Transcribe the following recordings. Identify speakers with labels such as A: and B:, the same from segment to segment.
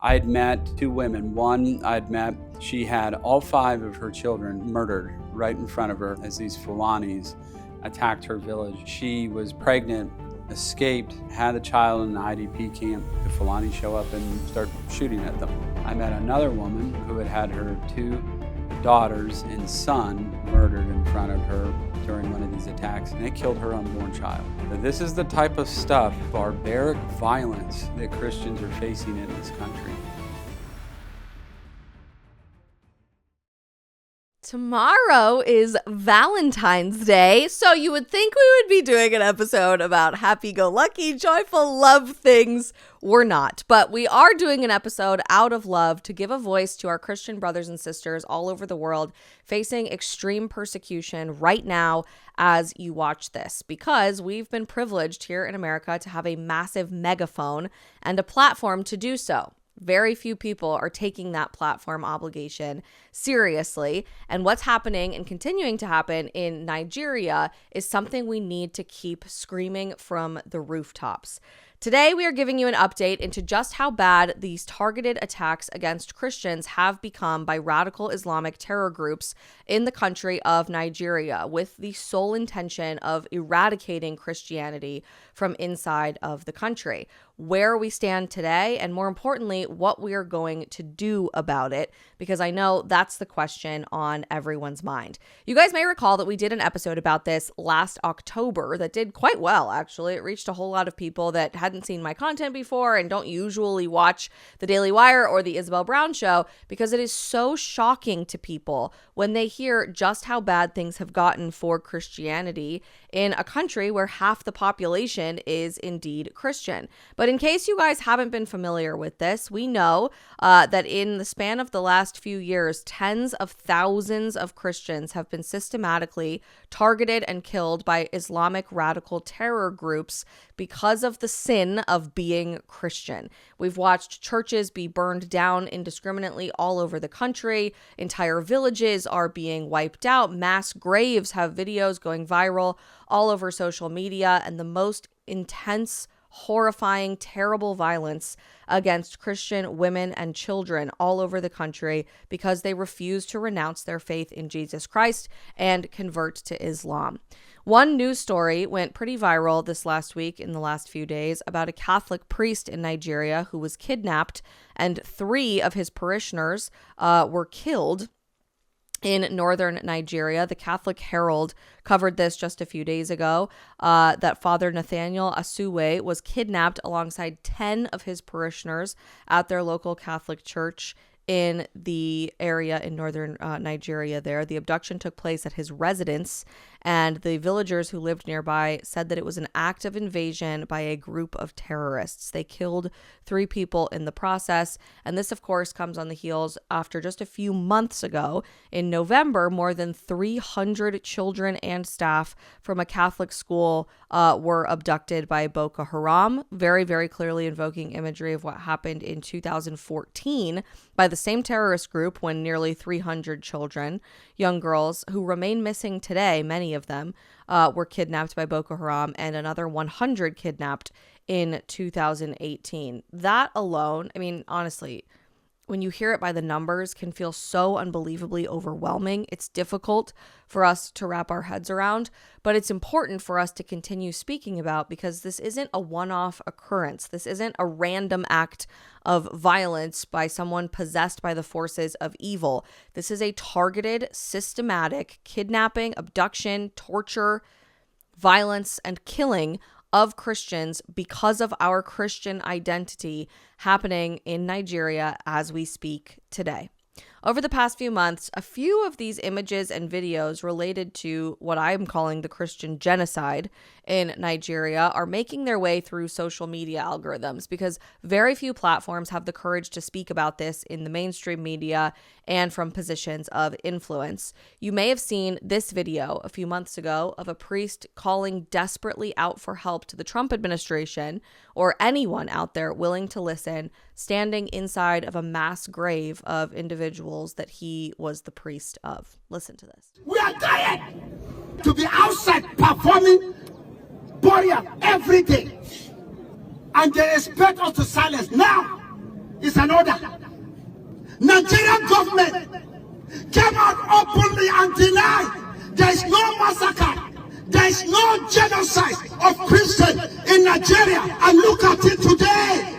A: I had met two women. One she had all 5 of her children murdered right in front of her as these Fulanis attacked her village. She was pregnant, escaped, had a child in an IDP camp. The Fulani show up and start shooting at them. I met another woman who had her 2 daughters and son murdered in front of her during one of these attacks, and it killed her unborn child. But this is the type of stuff, barbaric violence, that Christians are facing in this country.
B: Tomorrow is Valentine's Day, so you would think we would be doing an episode about happy-go-lucky, joyful love things. We're not, but we are doing an episode out of love to give a voice to our Christian brothers and sisters all over the world facing extreme persecution right now as you watch this, because we've been privileged here in America to have a massive megaphone and a platform to do so. Very few people are taking that platform obligation seriously. And what's happening and continuing to happen in Nigeria is something we need to keep screaming from the rooftops. Today, we are giving you an update into just how bad these targeted attacks against Christians have become by radical Islamic terror groups in the country of Nigeria, with the sole intention of eradicating Christianity from inside of the country. Where we stand today, and more importantly, what we are going to do about it, because I know that's the question on everyone's mind. You guys may recall that we did an episode about this last October that did quite well, actually. It reached a whole lot of people that hadn't seen my content before and don't usually watch The Daily Wire or The Isabel Brown Show, because it is so shocking to people when they hear just how bad things have gotten for Christianity in a country where half the population is indeed Christian. But in case you guys haven't been familiar with this, we know that in the span of the last few years, tens of thousands of Christians have been systematically targeted and killed by Islamic radical terror groups because of the sin of being Christian. We've watched churches be burned down indiscriminately all over the country. Entire villages are being wiped out. Mass graves have videos going viral all over social media, and the most intense, horrifying, terrible violence against Christian women and children all over the country because they refuse to renounce their faith in Jesus Christ and convert to Islam. One news story went pretty viral this last week, in the last few days, about a Catholic priest in Nigeria who was kidnapped, and 3 of his parishioners were killed in northern Nigeria. The Catholic Herald covered this just a few days ago, that Father Nathaniel Asuwe was kidnapped alongside 10 of his parishioners at their local Catholic church in the area in northern Nigeria there. The abduction took place at his residence, and the villagers who lived nearby said that it was an act of invasion by a group of terrorists. They killed 3 people in the process, and this, of course, comes on the heels after just a few months ago, in November, more than 300 children and staff from a Catholic school were abducted by Boko Haram, very, very clearly invoking imagery of what happened in 2014 by the same terrorist group, when nearly 300 children, young girls who remain missing today, many of them, were kidnapped by Boko Haram, and another 100 kidnapped in 2018. That alone, I mean, honestly, when you hear it by the numbers, can feel so unbelievably overwhelming. It's difficult for us to wrap our heads around, but it's important for us to continue speaking about, because this isn't a one-off occurrence. This isn't a random act of violence by someone possessed by the forces of evil. This is a targeted, systematic kidnapping, abduction, torture, violence, and killing of Christians because of our Christian identity happening in Nigeria as we speak today. Over the past few months, a few of these images and videos related to what I'm calling the Christian genocide in Nigeria are making their way through social media algorithms, because very few platforms have the courage to speak about this in the mainstream media and from positions of influence. You may have seen this video a few months ago of a priest calling desperately out for help to the Trump administration, or anyone out there willing to listen, standing inside of a mass grave of individuals that he was the priest of. Listen to this.
C: We are tired to be outside performing burial every day, and they expect us to silence. Now is an order. Nigerian government came out openly and denied there is no massacre, there is no genocide of Christians in Nigeria. And look at it today.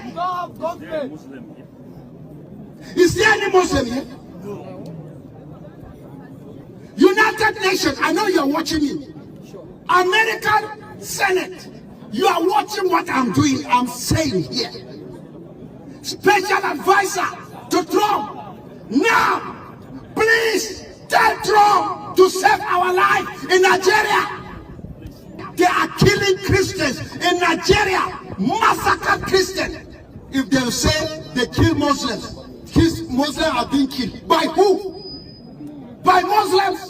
C: Is there any Muslim here? United Nations, I know you're watching me. American Senate, you are watching what I'm doing, I'm saying here. Special advisor to Trump. Now, please tell Trump to save our life in Nigeria. They are killing Christians in Nigeria, massacre Christians. If they say they kill Muslims, Muslims are being killed. By who? By Muslims.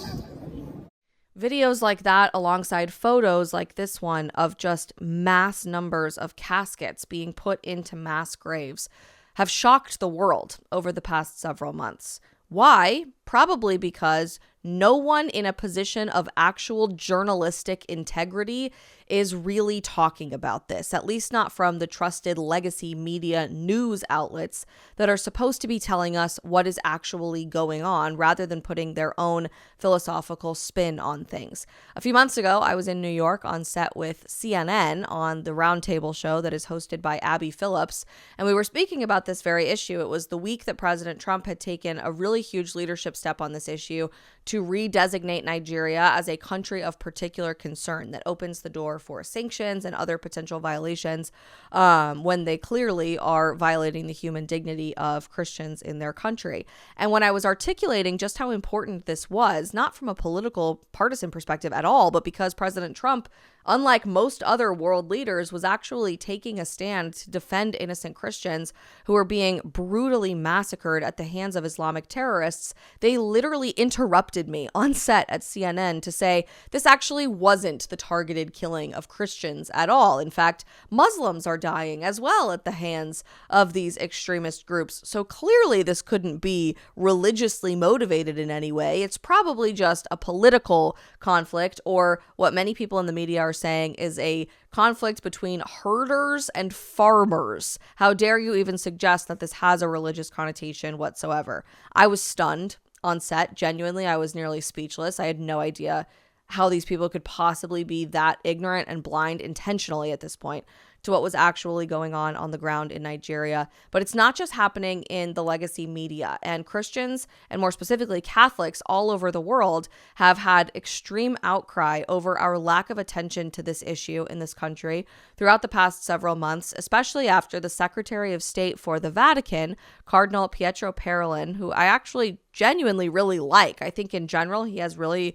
B: Videos like that, alongside photos like this one of just mass numbers of caskets being put into mass graves, have shocked the world over the past several months. Why? Probably because no one in a position of actual journalistic integrity is really talking about this, at least not from the trusted legacy media news outlets that are supposed to be telling us what is actually going on rather than putting their own philosophical spin on things. A few months ago, I was in New York on set with CNN on the Roundtable show that is hosted by Abby Phillips, and we were speaking about this very issue. It was the week that President Trump had taken a really huge leadership step on this issue to redesignate Nigeria as a country of particular concern that opens the door for sanctions and other potential violations when they clearly are violating the human dignity of Christians in their country. And when I was articulating just how important this was, not from a political partisan perspective at all, but because President Trump, unlike most other world leaders, was actually taking a stand to defend innocent Christians who were being brutally massacred at the hands of Islamic terrorists, they literally interrupted me on set at CNN to say this actually wasn't the targeted killing of Christians at all. In fact, Muslims are dying as well at the hands of these extremist groups. So clearly this couldn't be religiously motivated in any way. It's probably just a political conflict, or what many people in the media are saying is a conflict between herders and farmers. How dare you even suggest that this has a religious connotation whatsoever? I was stunned on set. Genuinely, I was nearly speechless. I had no idea how these people could possibly be that ignorant and blind intentionally at this point to what was actually going on the ground in Nigeria. But it's not just happening in the legacy media, and Christians, and more specifically Catholics all over the world, have had extreme outcry over our lack of attention to this issue in this country throughout the past several months, especially after the Secretary of State for the Vatican, Cardinal Pietro Parolin, who I actually genuinely really like. I think in general, he has really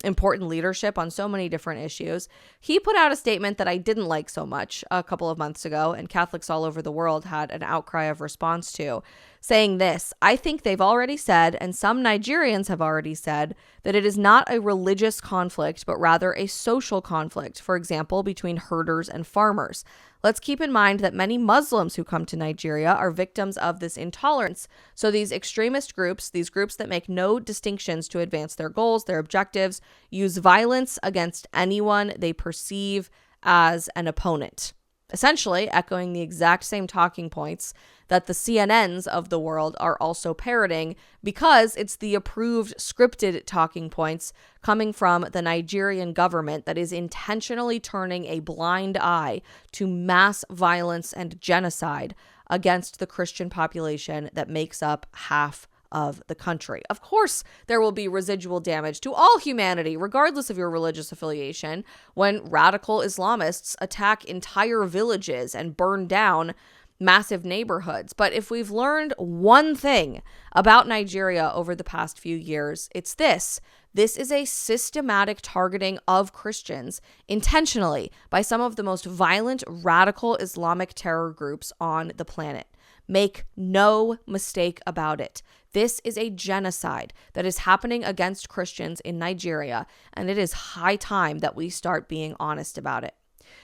B: important leadership on so many different issues. He put out a statement that I didn't like so much a couple of months ago, and Catholics all over the world had an outcry of response to, saying this: I think they've already said, and some Nigerians have already said, that it is not a religious conflict, but rather a social conflict, for example, between herders and farmers. Let's keep in mind that many Muslims who come to Nigeria are victims of this intolerance. So these extremist groups, these groups that make no distinctions to advance their goals, their objectives, use violence against anyone they perceive as an opponent. Essentially echoing the exact same talking points that the CNNs of the world are also parroting, because it's the approved scripted talking points coming from the Nigerian government that is intentionally turning a blind eye to mass violence and genocide against the Christian population that makes up half of the country. Of course, there will be residual damage to all humanity, regardless of your religious affiliation, when radical Islamists attack entire villages and burn down massive neighborhoods. But if we've learned one thing about Nigeria over the past few years, it's this. This is a systematic targeting of Christians intentionally by some of the most violent, radical Islamic terror groups on the planet. Make no mistake about it. This is a genocide that is happening against Christians in Nigeria, and it is high time that we start being honest about it.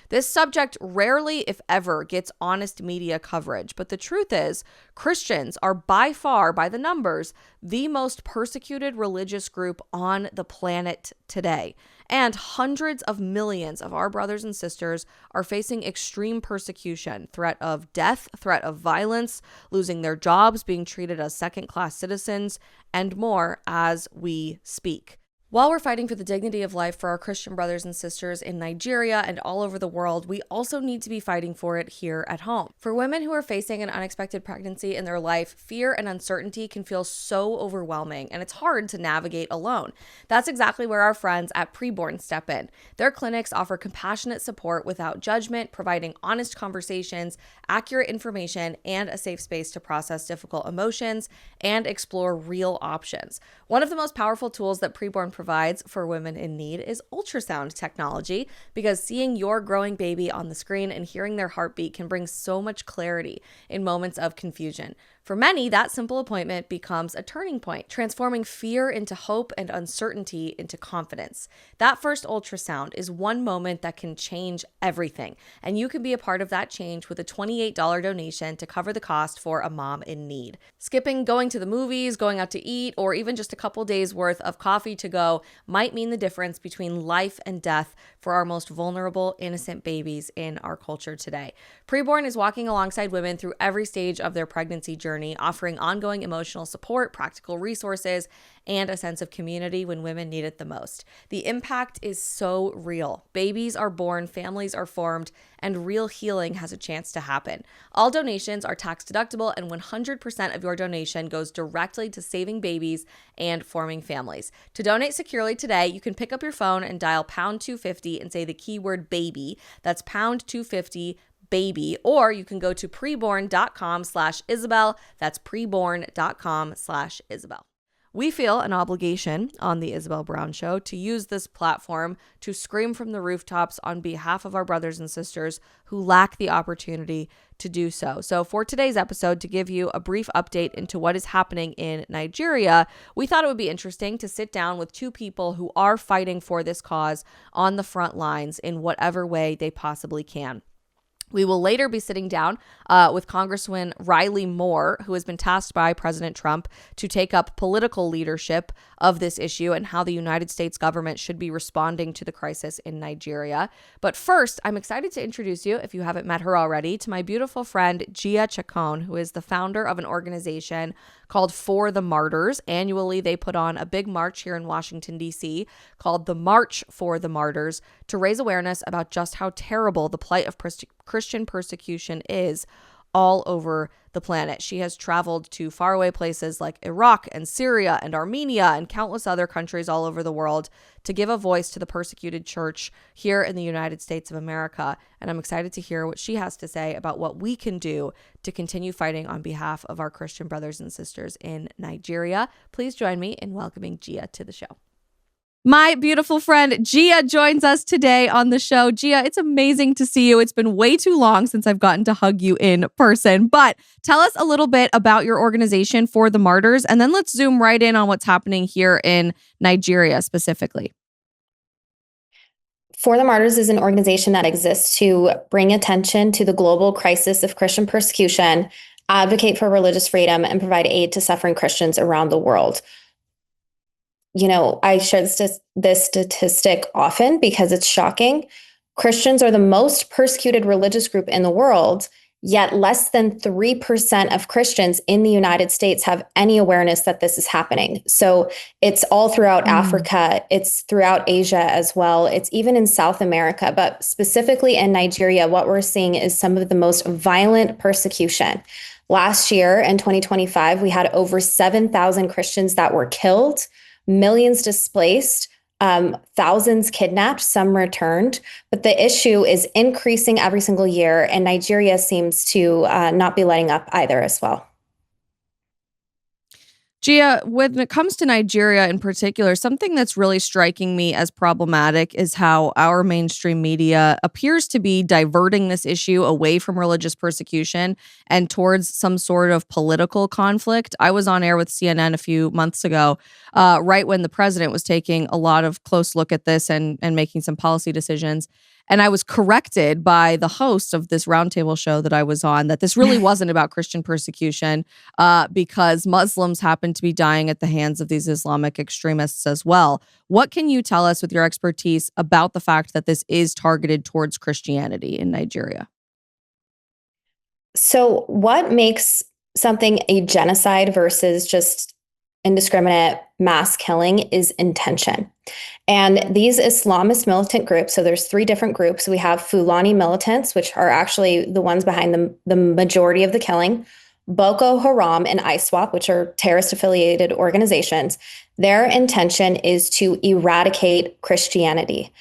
B: This subject rarely, if ever, gets honest media coverage, but the truth is, Christians are by far, by the numbers, the most persecuted religious group on the planet today. And hundreds of millions of our brothers and sisters are facing extreme persecution, threat of death, threat of violence, losing their jobs, being treated as second-class citizens, and more as we speak. While we're fighting for the dignity of life for our Christian brothers and sisters in Nigeria and all over the world, we also need to be fighting for it here at home. For women who are facing an unexpected pregnancy in their life, fear and uncertainty can feel so overwhelming, and it's hard to navigate alone. That's exactly where our friends at Preborn step in. Their clinics offer compassionate support without judgment, providing honest conversations, accurate information, and a safe space to process difficult emotions and explore real options. One of the most powerful tools that Preborn provides for women in need is ultrasound technology, because seeing your growing baby on the screen and hearing their heartbeat can bring so much clarity in moments of confusion. For many, that simple appointment becomes a turning point, transforming fear into hope and uncertainty into confidence. That first ultrasound is one moment that can change everything, and you can be a part of that change with a $28 donation to cover the cost for a mom in need. Skipping going to the movies, going out to eat, or even just a couple days worth of coffee to go might mean the difference between life and death for our most vulnerable, innocent babies in our culture today. Preborn is walking alongside women through every stage of their pregnancy journey, offering ongoing emotional support, practical resources, and a sense of community when women need it the most. The impact is so real. Babies are born, families are formed, and real healing has a chance to happen. All donations are tax deductible, and 100% of your donation goes directly to saving babies and forming families. To donate securely today, you can pick up your phone and dial pound 250 and say the keyword baby. That's pound 250 baby, or you can go to preborn.com/Isabel. That's preborn.com/Isabel. We feel an obligation on the Isabel Brown Show to use this platform to scream from the rooftops on behalf of our brothers and sisters who lack the opportunity to do so. So for today's episode, to give you a brief update into what is happening in Nigeria, we thought it would be interesting to sit down with two people who are fighting for this cause on the front lines in whatever way they possibly can. We will later be sitting down with Congressman Riley Moore, who has been tasked by President Trump to take up political leadership of this issue and how the United States government should be responding to the crisis in Nigeria. But first, I'm excited to introduce you, if you haven't met her already, to my beautiful friend, Gia Chacón, who is the founder of an organization called For the Martyrs. Annually, they put on a big march here in Washington, D.C. called the March for the Martyrs to raise awareness about just how terrible the plight of Christian persecution is all over the planet. She has traveled to faraway places like Iraq and Syria and Armenia and countless other countries all over the world to give a voice to the persecuted church here in the United States of America. And I'm excited to hear what she has to say about what we can do to continue fighting on behalf of our Christian brothers and sisters in Nigeria. Please join me in welcoming Gia to the show. My beautiful friend Gia joins us today on the show. Gia, it's amazing to see you. It's been way too long since I've gotten to hug you in person, but tell us a little bit about your organization For the Martyrs, and then let's zoom right in on what's happening here in Nigeria specifically.
D: For the Martyrs is an organization that exists to bring attention to the global crisis of Christian persecution, advocate for religious freedom, and provide aid to suffering Christians around the world. You know, I share this statistic often because it's shocking. Christians are the most persecuted religious group in the world, yet less than 3% of Christians in the United States have any awareness that this is happening. So it's all throughout Africa. It's throughout Asia as well. It's even in South America. But specifically in Nigeria, what we're seeing is some of the most violent persecution. Last year, in 2025, we had over 7,000 Christians that were killed, millions displaced, thousands kidnapped, some returned. But the issue is increasing every single year, and Nigeria seems to not be letting up either as well.
B: Gia, when it comes to Nigeria in particular, something that's really striking me as problematic is how our mainstream media appears to be diverting this issue away from religious persecution and towards some sort of political conflict. I was on air with CNN a few months ago, right when the president was taking a lot of close look at this and making some policy decisions. And I was corrected by the host of this roundtable show that I was on that this really wasn't about Christian persecution because Muslims happen to be dying at the hands of these Islamic extremists as well. What can you tell us with your expertise about the fact that this is targeted towards Christianity in Nigeria?
D: So, what makes something a genocide versus just indiscriminate mass killing is intention. And these Islamist militant groups, so there's three different groups. We have Fulani militants, which are actually the ones behind the majority of the killing, Boko Haram and ISWAP, which are terrorist-affiliated organizations. Their intention is to eradicate Christianity.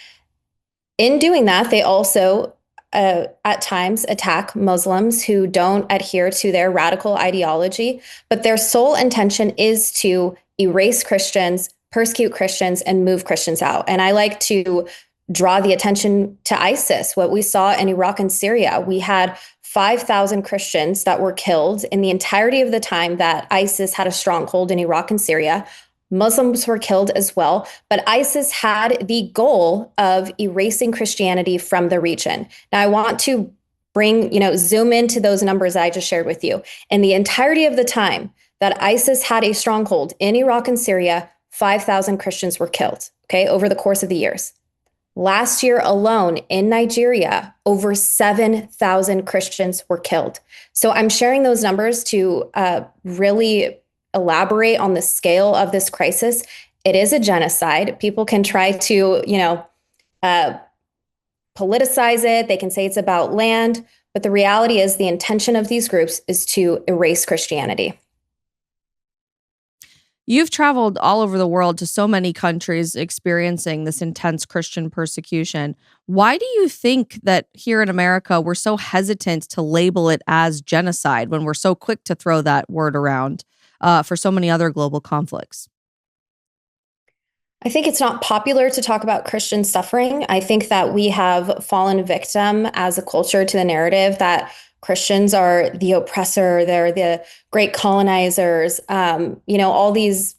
D: In doing that, they also at times attack Muslims who don't adhere to their radical ideology, but their sole intention is to erase Christians, persecute Christians, and move Christians out. And I like to draw the attention to ISIS, what we saw in Iraq and Syria. We had 5,000 Christians that were killed in the entirety of the time that ISIS had a stronghold in Iraq and Syria. Muslims were killed as well, but ISIS had the goal of erasing Christianity from the region. Now, I want to zoom into those numbers I just shared with you. In the entirety of the time that ISIS had a stronghold in Iraq and Syria, 5,000 Christians were killed, okay, over the course of the years. Last year alone in Nigeria, over 7,000 Christians were killed. So I'm sharing those numbers to really elaborate on the scale of this crisis. It is a genocide. People can try to, politicize it. They can say it's about land, but the reality is the intention of these groups is to erase Christianity.
B: You've traveled all over the world to so many countries experiencing this intense Christian persecution. Why do you think that here in America, we're so hesitant to label it as genocide when we're so quick to throw that word around for so many other global conflicts?
D: I think it's not popular to talk about Christian suffering. I think that we have fallen victim as a culture to the narrative that Christians are the oppressor, they're the great colonizers, all these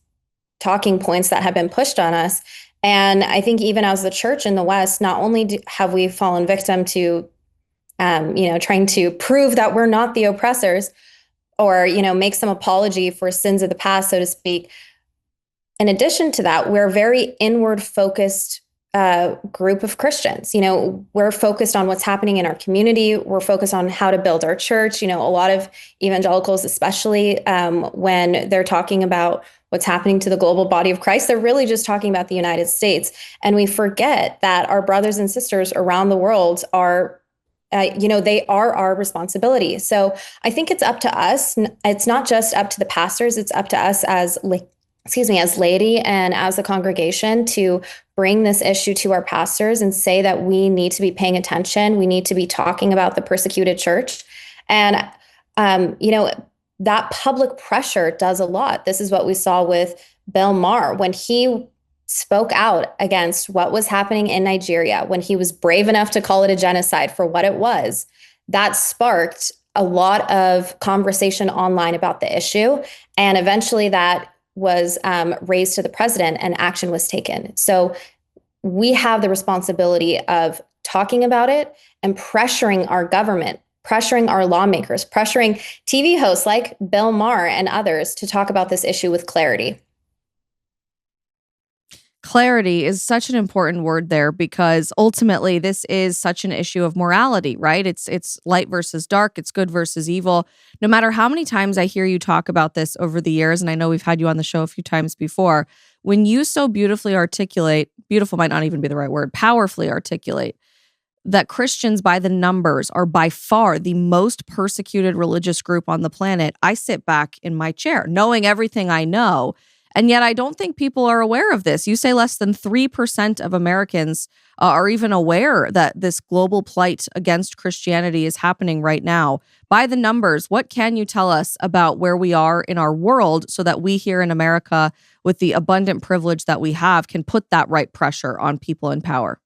D: talking points that have been pushed on us. And I think even as the church in the West, not only have we fallen victim to, trying to prove that we're not the oppressors or, make some apology for sins of the past, so to speak. In addition to that, we're a very inward focused group of Christians. We're focused on what's happening in our community. We're focused on how to build our church. A lot of evangelicals, especially when they're talking about what's happening to the global body of Christ, they're really just talking about the United States. And we forget that our brothers and sisters around the world are they are our responsibility. So I think it's up to us. It's not just up to the pastors. It's up to us as laity and as a congregation to bring this issue to our pastors and say that we need to be paying attention. We need to be talking about the persecuted church. And, that public pressure does a lot. This is what we saw with Bill Maher when he spoke out against what was happening in Nigeria, when he was brave enough to call it a genocide for what it was. That sparked a lot of conversation online about the issue. And eventually that was raised to the president and action was taken. So we have the responsibility of talking about it and pressuring our government, pressuring our lawmakers, pressuring TV hosts like Bill Maher and others to talk about this issue with clarity.
B: Clarity is such an important word there because ultimately this is such an issue of morality, right? It's light versus dark, it's good versus evil. No matter how many times I hear you talk about this over the years, and I know we've had you on the show a few times before, when you so beautifully articulate, beautiful might not even be the right word, powerfully articulate that Christians by the numbers are by far the most persecuted religious group on the planet, I sit back in my chair knowing everything I know. And yet I don't think people are aware of this. You say less than 3% of Americans are even aware that this global plight against Christianity is happening right now. By the numbers, what can you tell us about where we are in our world so that we here in America, with the abundant privilege that we have, can put that right pressure on people in power?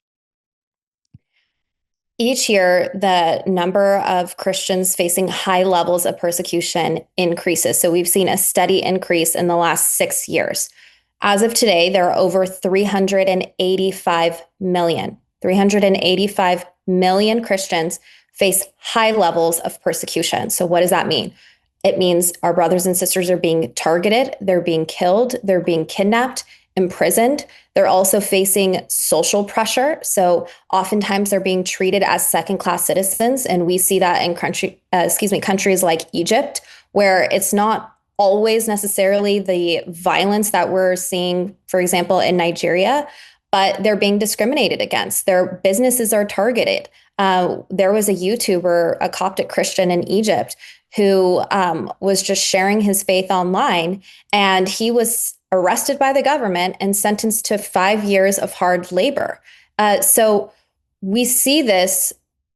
D: Each year, the number of Christians facing high levels of persecution increases. So we've seen a steady increase in the last 6 years. As of today, there are over 385 million 385 million Christians face high levels of persecution. So what does that mean? It means our brothers and sisters are being targeted, they're being killed, they're being kidnapped, imprisoned. They're also facing social pressure. So oftentimes they're being treated as second-class citizens. And we see that in countries like Egypt, where it's not always necessarily the violence that we're seeing, for example, in Nigeria, but they're being discriminated against. Their businesses are targeted. There was a YouTuber, a Coptic Christian in Egypt, who was just sharing his faith online, and he was arrested by the government and sentenced to 5 years of hard labor. So we see this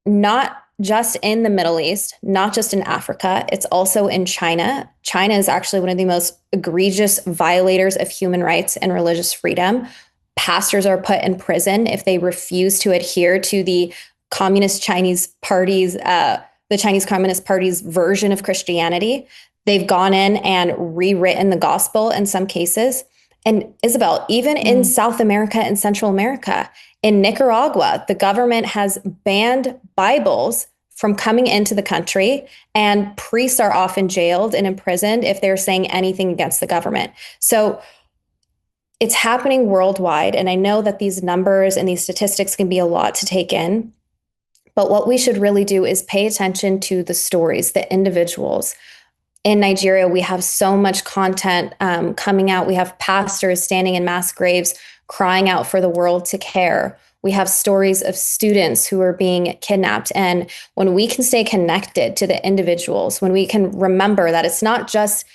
D: not just in the Middle East, not just in Africa, it's also in China. China is actually one of the most egregious violators of human rights and religious freedom. Pastors are put in prison if they refuse to adhere to the Communist Chinese Party's, the Chinese Communist Party's version of Christianity. They've gone in and rewritten the gospel in some cases. And Isabel, even in South America and Central America, in Nicaragua, the government has banned Bibles from coming into the country, and priests are often jailed and imprisoned if they're saying anything against the government. So it's happening worldwide. And I know that these numbers and these statistics can be a lot to take in. But what we should really do is pay attention to the stories, the individuals. In Nigeria, we have so much content coming out. We have pastors standing in mass graves crying out for the world to care. We have stories of students who are being kidnapped. And when we can stay connected to the individuals, when we can remember that it's not just,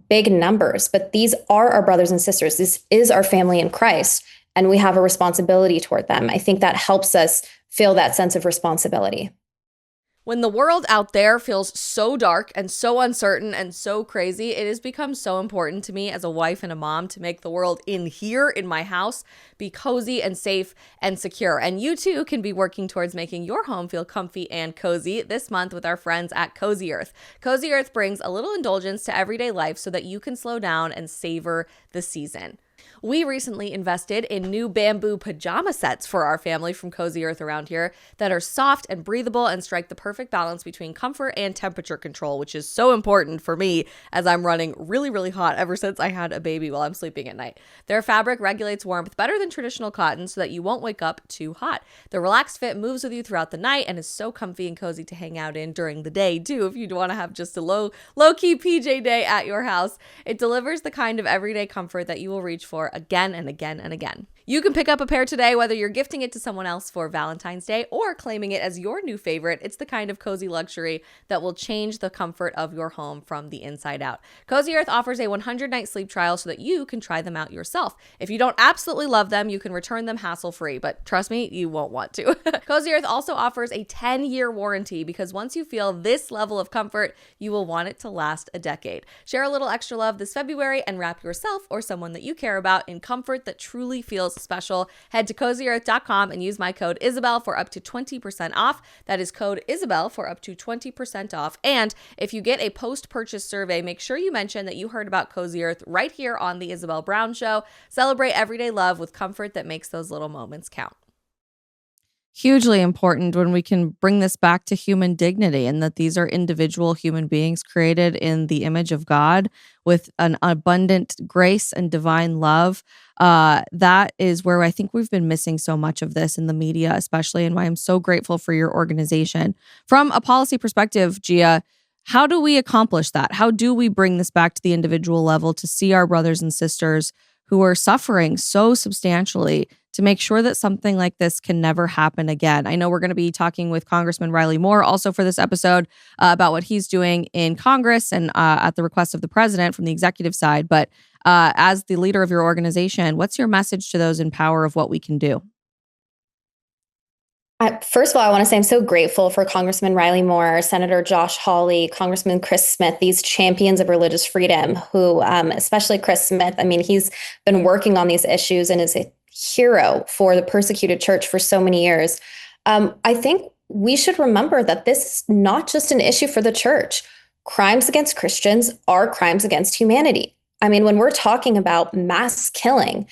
D: big numbers, but these are our brothers and sisters. This is our family in Christ, and we have a responsibility toward them. I think that helps us feel that sense of responsibility.
B: When the world out there feels so dark and so uncertain and so crazy, it has become so important to me as a wife and a mom to make the world in here, in my house, be cozy and safe and secure. And you too can be working towards making your home feel comfy and cozy this month with our friends at Cozy Earth. Cozy Earth brings a little indulgence to everyday life so that you can slow down and savor the season. We recently invested in new bamboo pajama sets for our family from Cozy Earth around here that are soft and breathable and strike the perfect balance between comfort and temperature control, which is so important for me as I'm running really, really hot ever since I had a baby while I'm sleeping at night. Their fabric regulates warmth better than traditional cotton so that you won't wake up too hot. The relaxed fit moves with you throughout the night and is so comfy and cozy to hang out in during the day too if you want to have just a low-key PJ day at your house. It delivers the kind of everyday comfort that you will reach for again and again and again. You can pick up a pair today, whether you're gifting it to someone else for Valentine's Day or claiming it as your new favorite. It's the kind of cozy luxury that will change the comfort of your home from the inside out. Cozy Earth offers a 100-night sleep trial so that you can try them out yourself. If you don't absolutely love them, you can return them hassle-free, but trust me, you won't want to. Cozy Earth also offers a 10-year warranty because once you feel this level of comfort, you will want it to last a decade. Share a little extra love this February and wrap yourself or someone that you care about in comfort that truly feels special. Head to CozyEarth.com and use my code Isabel for up to 20% off. That is code Isabel for up to 20% off. And if you get a post-purchase survey, make sure you mention that you heard about Cozy Earth right here on The Isabel Brown Show. Celebrate everyday love with comfort that makes those little moments count.
E: Hugely important when we can bring this back to human dignity and that these are individual human beings created in the image of God with an abundant grace and divine love. That is where I think we've been missing so much of this in the media, especially, and why I'm so grateful for your organization. From a policy perspective, Gia, how do we accomplish that? How do we bring this back to the individual level to see our brothers and sisters who are suffering so substantially to make sure that something like this can never happen again? I know we're going to be talking with Congressman Riley Moore also for this episode about what he's doing in Congress and at the request of the president from the executive side. But as the leader of your organization, what's your message to those in power of what we can do?
D: First of all, I want to say I'm so grateful for Congressman Riley Moore, Senator Josh Hawley, Congressman Chris Smith, these champions of religious freedom who, especially Chris Smith, I mean, he's been working on these issues and is a hero for the persecuted church for so many years. I think we should remember that this is not just an issue for the church. Crimes against Christians are crimes against humanity. I mean, when we're talking about mass killing,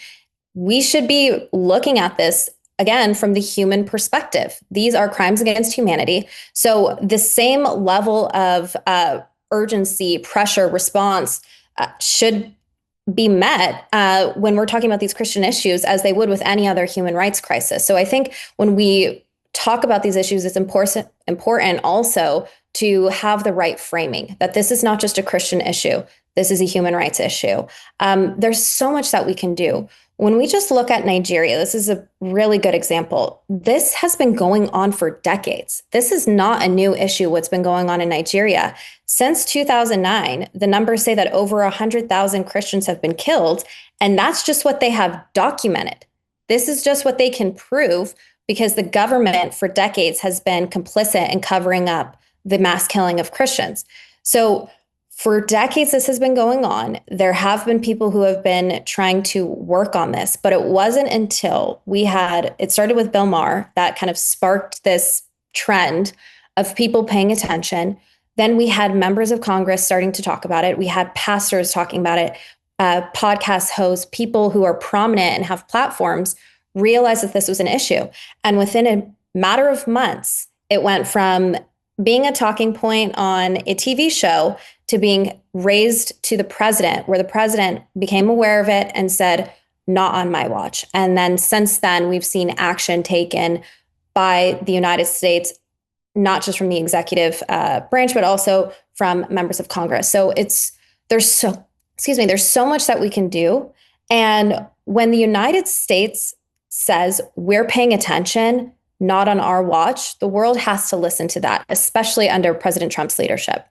D: we should be looking at this again, from the human perspective. These are crimes against humanity. So the same level of urgency, pressure, response should be met when we're talking about these Christian issues as they would with any other human rights crisis. So I think when we talk about these issues, it's important also to have the right framing, that this is not just a Christian issue. This is a human rights issue. There's so much that we can do. When we just look at Nigeria, this is a really good example. This has been going on for decades. This is not a new issue, what's been going on in Nigeria. Since 2009, the numbers say that over 100,000 Christians have been killed, and that's just what they have documented. This is just what they can prove because the government for decades has been complicit in covering up the mass killing of Christians. So for decades, this has been going on. There have been people who have been trying to work on this, but it wasn't until it started with Bill Maher that kind of sparked this trend of people paying attention. Then we had members of Congress starting to talk about it. We had pastors talking about it, podcast hosts, people who are prominent and have platforms realized that this was an issue. And within a matter of months, it went from being a talking point on a TV show to being raised to the president, where the president became aware of it and said, not on my watch. And then since then, we've seen action taken by the United States, not just from the executive branch, but also from members of Congress. So there's so much that we can do. And when the United States says we're paying attention, not on our watch, the world has to listen to that, especially under President Trump's leadership.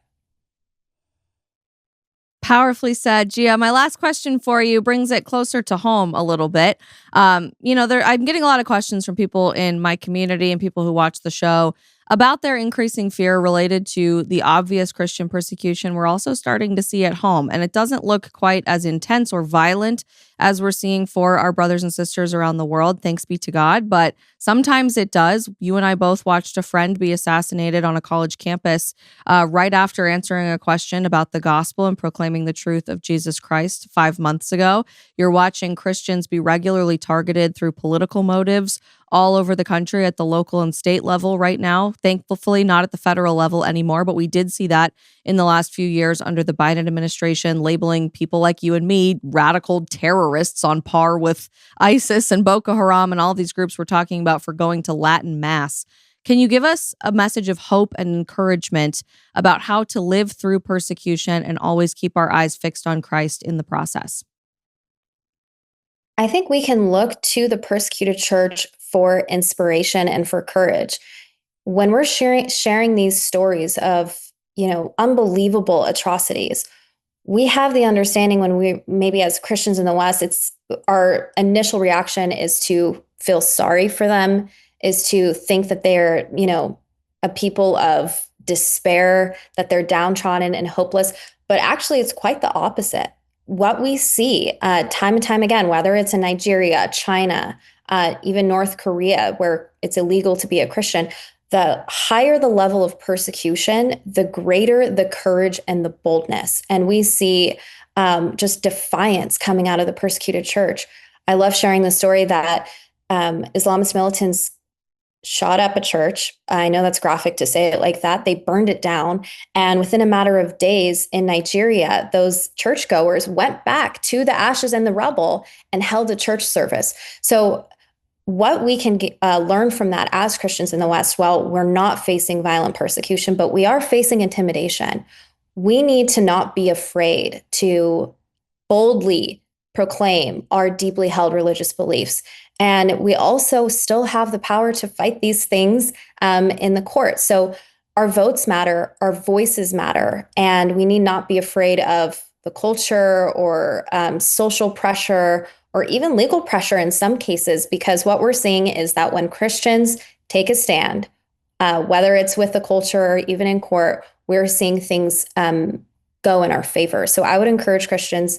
E: Powerfully said, Gia. My last question for you brings it closer to home a little bit. I'm getting a lot of questions from people in my community and people who watch the show about their increasing fear related to the obvious Christian persecution we're also starting to see at home. And it doesn't look quite as intense or violent as we're seeing for our brothers and sisters around the world, thanks be to God. But sometimes it does. You and I both watched a friend be assassinated on a college campus right after answering a question about the gospel and proclaiming the truth of Jesus Christ 5 months ago. You're watching Christians be regularly targeted through political motives all over the country at the local and state level right now. Thankfully, not at the federal level anymore, but we did see that in the last few years under the Biden administration, labeling people like you and me radical terrorists on par with ISIS and Boko Haram and all these groups we're talking about for going to Latin Mass. Can you give us a message of hope and encouragement about how to live through persecution and always keep our eyes fixed on Christ in the process?
D: I think we can look to the persecuted church for inspiration and for courage. When we're sharing these stories of, unbelievable atrocities, we have the understanding when we, maybe as Christians in the West, our initial reaction is to feel sorry for them, is to think that they're, a people of despair, that they're downtrodden and hopeless. But actually, it's quite the opposite. What we see time and time again, whether it's in Nigeria, China, even North Korea, where it's illegal to be a Christian, the higher the level of persecution, the greater the courage and the boldness. And we see just defiance coming out of the persecuted church. I love sharing the story that Islamist militants shot up a church. I know that's graphic to say it like that. They burned it down. And within a matter of days in Nigeria, those churchgoers went back to the ashes and the rubble and held a church service. So what we can learn from that as Christians in the West, well, we're not facing violent persecution, but we are facing intimidation. We need to not be afraid to boldly proclaim our deeply held religious beliefs. And we also still have the power to fight these things in the court. So our votes matter, our voices matter, and we need not be afraid of the culture or social pressure or even legal pressure in some cases, because what we're seeing is that when Christians take a stand, whether it's with the culture or even in court, we're seeing things go in our favor. So I would encourage Christians,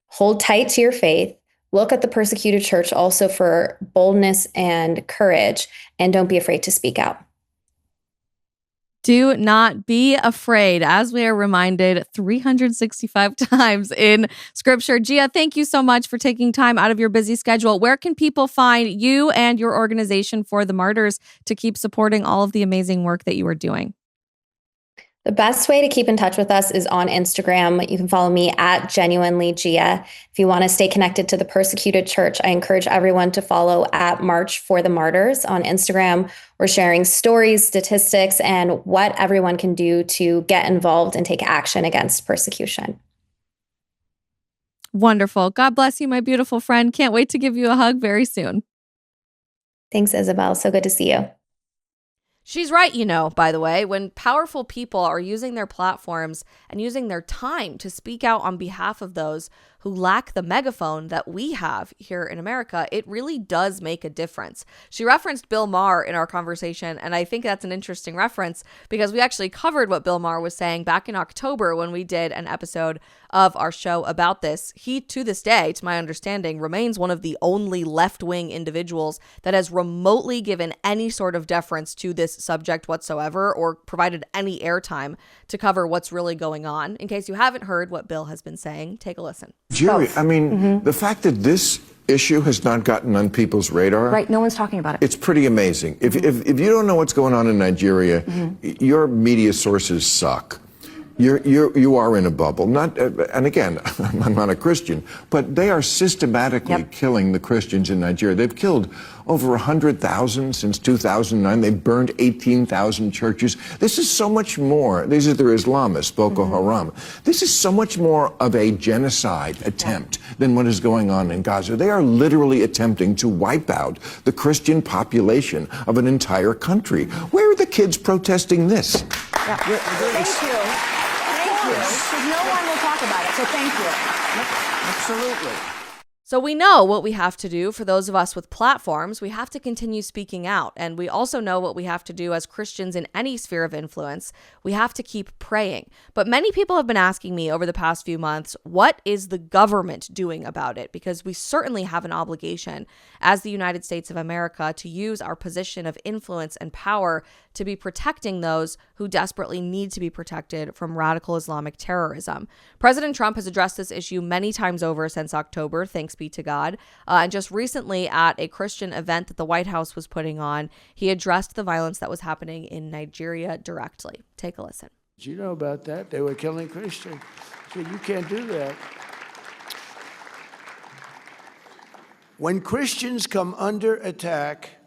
D: hold tight to your faith, look at the persecuted church also for boldness and courage, and don't be afraid to speak out.
E: Do not be afraid, as we are reminded 365 times in Scripture. Gia, thank you so much for taking time out of your busy schedule. Where can people find you and your organization for the Martyrs to keep supporting all of the amazing work that you are doing?
D: The best way to keep in touch with us is on Instagram. You can follow me at Genuinely Gia. If you want to stay connected to the persecuted church, I encourage everyone to follow at March for the Martyrs on Instagram. We're sharing stories, statistics, and what everyone can do to get involved and take action against persecution.
E: Wonderful. God bless you, my beautiful friend. Can't wait to give you a hug very soon.
D: Thanks, Isabel. So good to see you.
B: She's right, by the way, when powerful people are using their platforms and using their time to speak out on behalf of those who lack the megaphone that we have here in America, it really does make a difference. She referenced Bill Maher in our conversation, and I think that's an interesting reference because we actually covered what Bill Maher was saying back in October when we did an episode of our show about this. He, to this day, to my understanding, remains one of the only left-wing individuals that has remotely given any sort of deference to this subject whatsoever or provided any airtime to cover what's really going on. In case you haven't heard what Bill has been saying, take a listen.
F: Jerry, I mean, the fact that this issue has not gotten on people's radar.
G: Right, no one's talking about it.
F: It's pretty amazing. If you don't know what's going on in Nigeria, your media sources suck. You are in a bubble. And again, I'm not a Christian, but they are systematically killing the Christians in Nigeria. They've killed over 100,000 since 2009. They've burned 18,000 churches. This is so much more. These are their Islamists, Boko Haram. This is so much more of a genocide attempt than what is going on in Gaza. They are literally attempting to wipe out the Christian population of an entire country. Where are the kids protesting this?
G: Thank you. Because no one will talk about it, so thank you.
F: Absolutely.
B: So we know what we have to do for those of us with platforms. We have to continue speaking out. And we also know what we have to do as Christians in any sphere of influence. We have to keep praying. But many people have been asking me over the past few months, what is the government doing about it? Because we certainly have an obligation as the United States of America to use our position of influence and power to be protecting those who desperately need to be protected from radical Islamic terrorism. President Trump has addressed this issue many times over since October, thanks be to God. And just recently at a Christian event that the White House was putting on, he addressed the violence that was happening in Nigeria directly. Take a listen.
H: Did you know about that? They were killing Christians. So you can't do that. When Christians come under attack,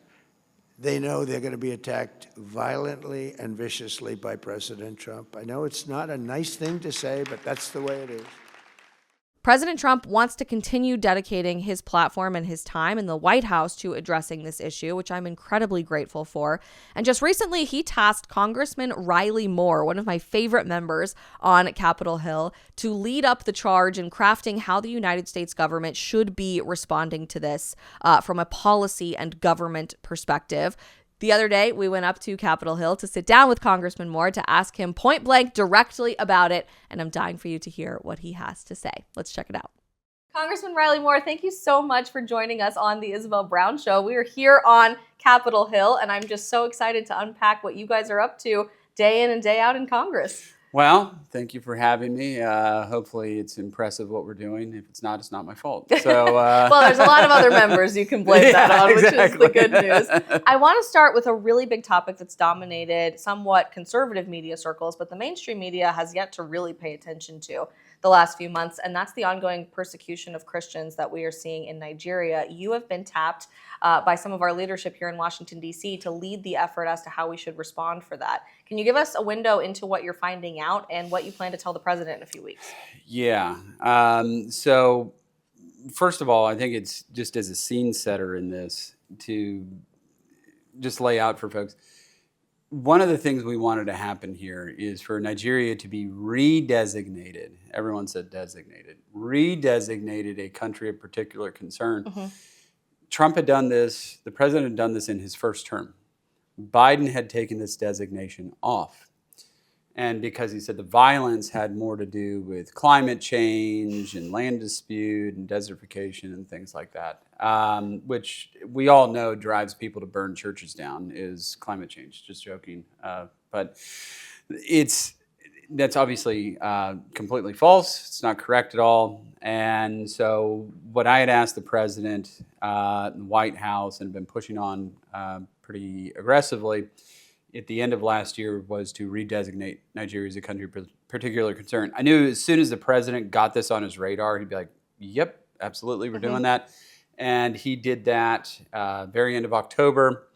H: they know they're going to be attacked violently and viciously by President Trump. I know it's not a nice thing to say, but that's the way it is.
B: President Trump wants to continue dedicating his platform and his time in the White House to addressing this issue, which I'm incredibly grateful for. And just recently, he tasked Congressman Riley Moore, one of my favorite members on Capitol Hill, to lead up the charge in crafting how the United States government should be responding to this from a policy and government perspective. The other day, we went up to Capitol Hill to sit down with Congressman Moore to ask him point blank directly about it, and I'm dying for you to hear what he has to say. Let's check it out. Congressman Riley Moore, thank you so much for joining us on the Isabel Brown Show. We are here on Capitol Hill, and I'm just so excited to unpack what you guys are up to day in and day out in Congress.
A: Well, thank you for having me. Hopefully it's impressive what we're doing. If it's not my fault. So,
B: well, there's a lot of other members you can blame that on, which is the good news. I want to start with a really big topic that's dominated somewhat conservative media circles, but the mainstream media has yet to really pay attention to the last few months, and that's the ongoing persecution of Christians that we are seeing in Nigeria. You have been tapped by some of our leadership here in Washington, D.C. to lead the effort as to how we should respond for that. Can you give us a window into what you're finding out and what you plan to tell the president in a few weeks?
A: Yeah. So first of all, I think it's just as a scene setter in this to just lay out for folks. One of the things we wanted to happen here is for Nigeria to be redesignated. Everyone said designated. Redesignated a country of particular concern. Mm-hmm. Trump had done this. The president had done this in his first term. Biden had taken this designation off. And because he said the violence had more to do with climate change and land dispute and desertification and things like that, which we all know drives people to burn churches down, is climate change. Just joking, But that's obviously completely false. It's not correct at all. And so what I had asked the president, the White House, and been pushing on pretty aggressively at the end of last year was to redesignate Nigeria as a country of particular concern. I knew as soon as the president got this on his radar, he'd be like, yep, absolutely, we're doing that. And he did that very end of October.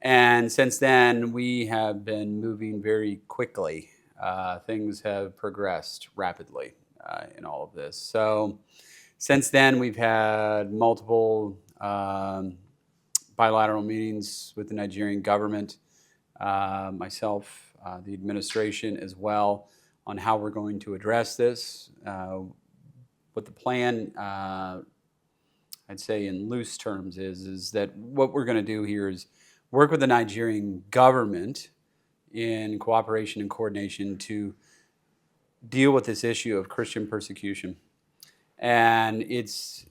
A: And since then, we have been moving very quickly. Things have progressed rapidly in all of this. So since then, we've had multiple bilateral meetings with the Nigerian government, myself, the administration as well, on how we're going to address this. What the plan, I'd say in loose terms, is that what we're going to do here is work with the Nigerian government in cooperation and coordination to deal with this issue of Christian persecution. And it's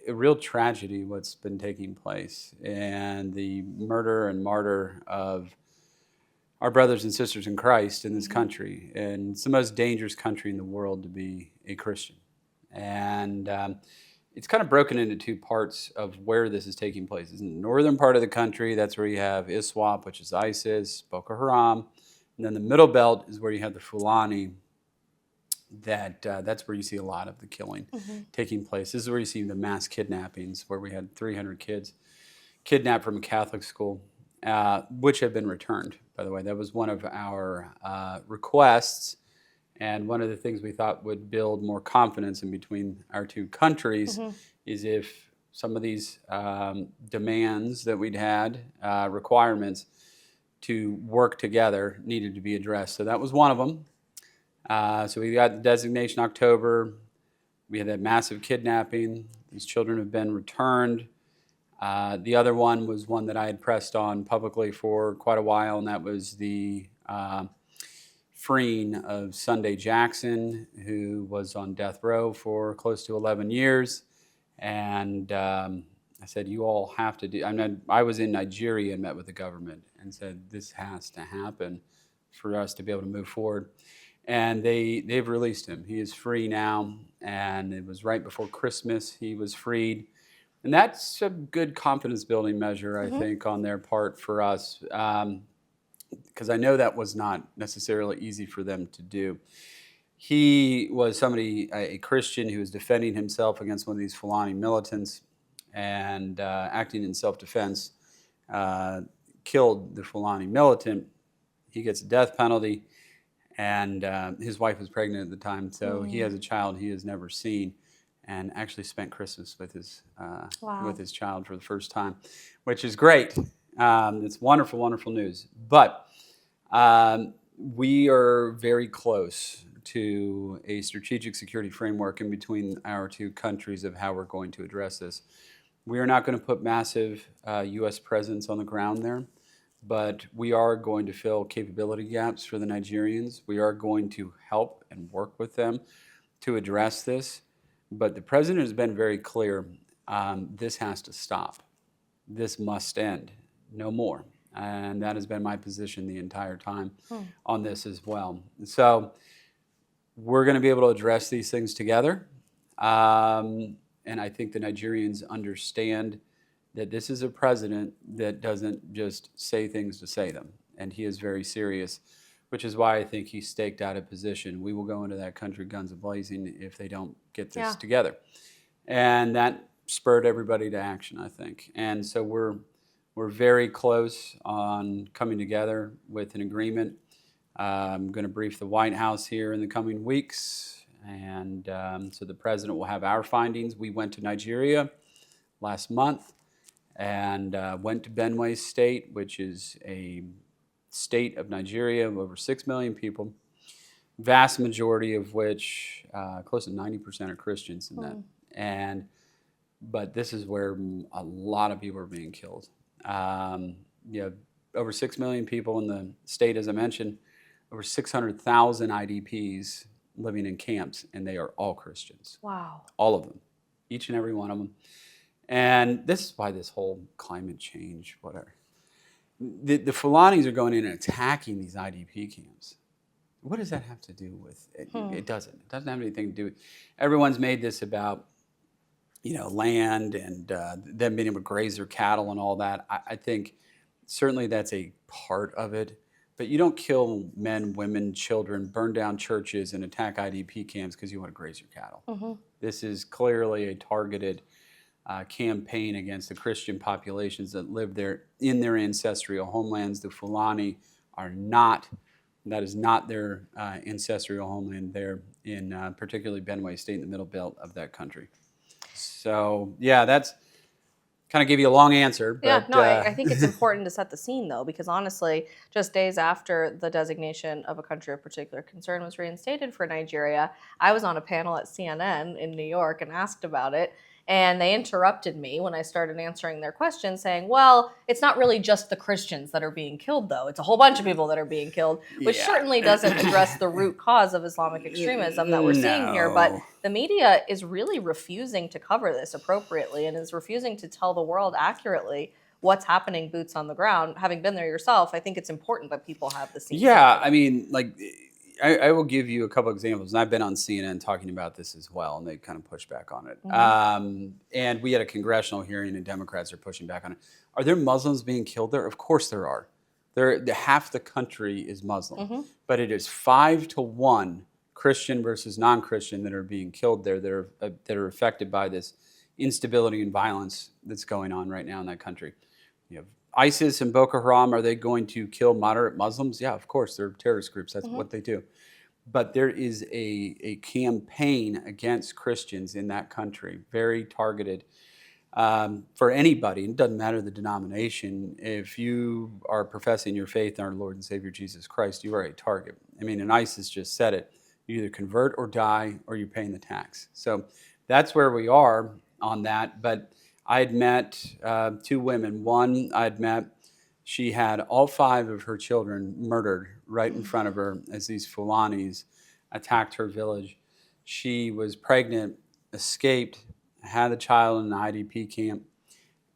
A: a real tragedy what's been taking place, and the murder and martyr of our brothers and sisters in Christ in this country. And it's the most dangerous country in the world to be a Christian. And it's kind of broken into two parts of where this is taking place. It's in the northern part of the country. That's where you have ISWAP, which is ISIS, Boko Haram. And then the middle belt is where you have the Fulani. That's where you see a lot of the killing taking place. This is where you see the mass kidnappings, where we had 300 kids kidnapped from a Catholic school, which have been returned, by the way. That was one of our requests. And one of the things we thought would build more confidence in between our two countries is if some of these demands that we'd had, requirements to work together, needed to be addressed. So that was one of them. So we got the designation October. We had that massive kidnapping. These children have been returned. The other one was one that I had pressed on publicly for quite a while, and that was the freeing of Sunday Jackson, who was on death row for close to 11 years. And I said, you all have to do, I was in Nigeria and met with the government and said, this has to happen for us to be able to move forward. And they've released him. He is free now, and it was right before Christmas he was freed. And that's a good confidence building measure, I think, on their part for us. Because I know that was not necessarily easy for them to do. He was a Christian who was defending himself against one of these Fulani militants and acting in self-defense, killed the Fulani militant. He gets a death penalty, and his wife was pregnant at the time, so he has a child he has never seen, and actually spent Christmas with his child for the first time, which is great. It's wonderful, wonderful news. But we are very close to a strategic security framework in between our two countries of how we're going to address this. We are not going to put massive U.S. presence on the ground there, but we are going to fill capability gaps for the Nigerians. We are going to help and work with them to address this. But the president has been very clear, this has to stop. This must end. No more. And that has been my position the entire time on this as well. So we're going to be able to address these things together. And I think the Nigerians understand that this is a president that doesn't just say things to say them. And he is very serious, which is why I think he staked out a position. We will go into that country guns a-blazing if they don't get this together. And that spurred everybody to action, I think. And so we're very close on coming together with an agreement. I'm going to brief the White House here in the coming weeks. And so the president will have our findings. We went to Nigeria last month and went to Benue State, which is a state of Nigeria of over 6 million people, vast majority of which, close to 90% are Christians in that. But this is where a lot of people are being killed. You have over 6 million people in the state, as I mentioned, over 600,000 IDPs living in camps, and they are all Christians.
B: Wow.
A: All of them, each and every one of them. And this is why this whole climate change, whatever, the Fulanis are going in and attacking these IDP camps. What does that have to do with it? It doesn't. It doesn't have anything to do with. Everyone's made this about, land and them being able to graze their cattle and all that. I think certainly that's a part of it. But you don't kill men, women, children, burn down churches, and attack IDP camps because you want to graze your cattle. This is clearly a targeted campaign against the Christian populations that live there in their ancestral homelands. The Fulani are not, that is not their ancestral homeland there in particularly Benue State in the middle belt of that country. So, yeah, that's kind of give you a long answer. But,
B: I think it's important to set the scene, though, because honestly, just days after the designation of a country of particular concern was reinstated for Nigeria, I was on a panel at CNN in New York and asked about it. And they interrupted me when I started answering their questions saying, well, it's not really just the Christians that are being killed, though. It's a whole bunch of people that are being killed, which certainly doesn't address the root cause of Islamic extremism that we're seeing here. But the media is really refusing to cover this appropriately and is refusing to tell the world accurately what's happening boots on the ground. Having been there yourself, I think it's important that people have the scene.
A: Yeah, I mean, I will give you a couple examples, and I've been on CNN talking about this as well, and they kind of pushed back on it. And we had a congressional hearing, and Democrats are pushing back on it. Are there Muslims being killed there? Of course there are. Half the country is Muslim, but it is 5-1 Christian versus non-Christian that are being killed there, that are affected by this instability and violence that's going on right now in that country. You have ISIS and Boko Haram, are they going to kill moderate Muslims? Yeah, of course, they're terrorist groups. That's what they do. But there is a campaign against Christians in that country, very targeted for anybody. It doesn't matter the denomination. If you are professing your faith in our Lord and Savior Jesus Christ, you are a target. I mean, and ISIS just said it. You either convert or die, or you're paying the tax. So that's where we are on that. But I had met 2 women. One I'd met, she had all 5 of her children murdered right in front of her as these Fulanis attacked her village. She was pregnant, escaped, had a child in an IDP camp,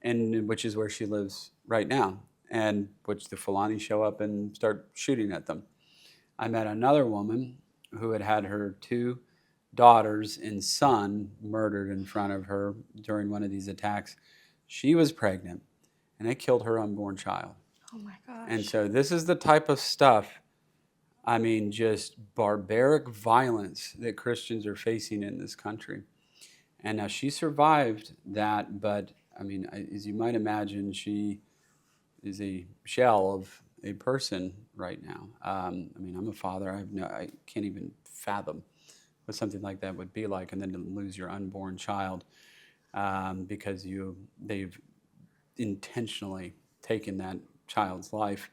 A: and which is where she lives right now, and which the Fulani show up and start shooting at them. I met another woman who had her 2 daughters and son murdered in front of her during one of these attacks. She was pregnant, and they killed her unborn child.
B: Oh my gosh.
A: And so this is the type of stuff, I mean, just barbaric violence that Christians are facing in this country. And now she survived that, but I mean, as you might imagine, she is a shell of a person right now. I mean, I'm a father. I can't even fathom what something like that would be like, and then to lose your unborn child because they've intentionally taken that child's life.